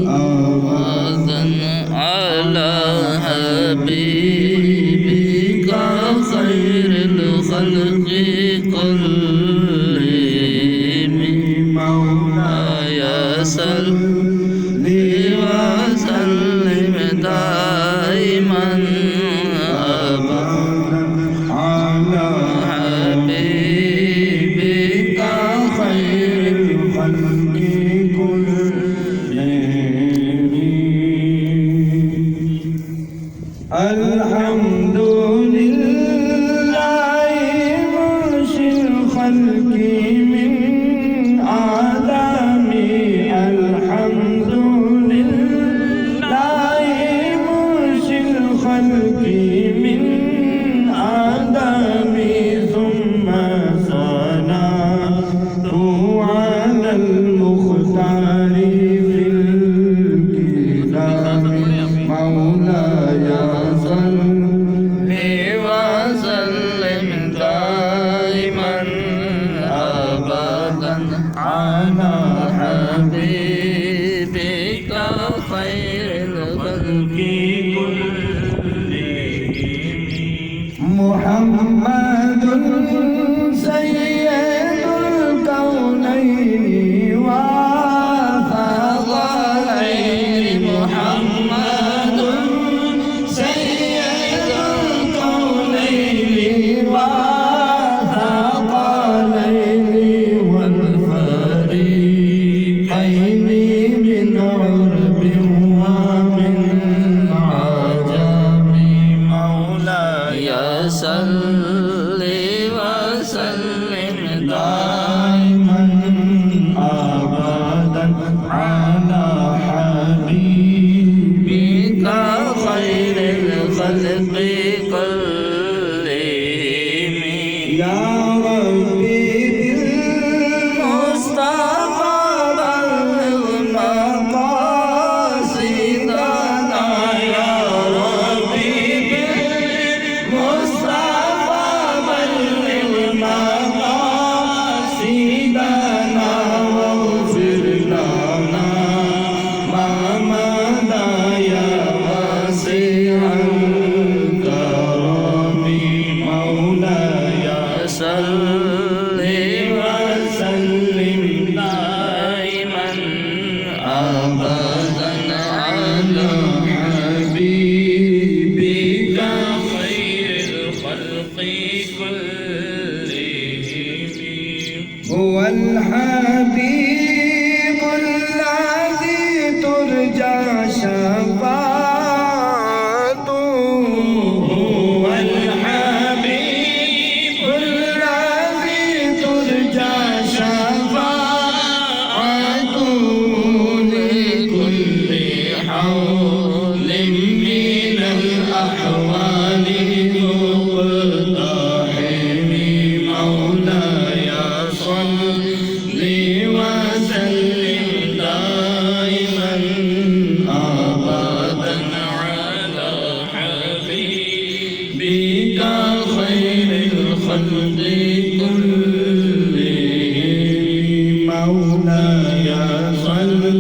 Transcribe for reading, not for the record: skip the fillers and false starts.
أبدا على حبيبك خير الخلق كلهم مولاي صل وسلم دائما أبدا على حبيبك خير الخلق كلهم. الحمد لله منشئ الخلق من آدم. الحمد لله منشئ الخلق من آدم ثم صلاة على المختار في الكتاب مولاي صل وسلم دائما أبدا على حبيبك خير الخلق كلهم. محمد سيد الكونين وثقلين. محمد سيد الكونين وثقلين والفريقين من عرب ومن عجم مولاي صل وسلم دائما أبدا على حبيبك خير الخلق كلهم. يا ربي بالمصطفى بلغ مقاصدنا. يا ربي بالمصطفى بلغ مقاصدنا واغفر لنا ما مضى يا واسع الكرم مولاي صل وسلم دائما أبدا على حبيبك خير الخلق كلهم. هو الحبيب الذي ترجى شفاعته. هو الحبيب الذي ترجى شفاعته لكل حول من الأحوال مقتحم مولاي صل وسلم دائما أبدا على حبيبك خير الخلق كلهم مولاي صل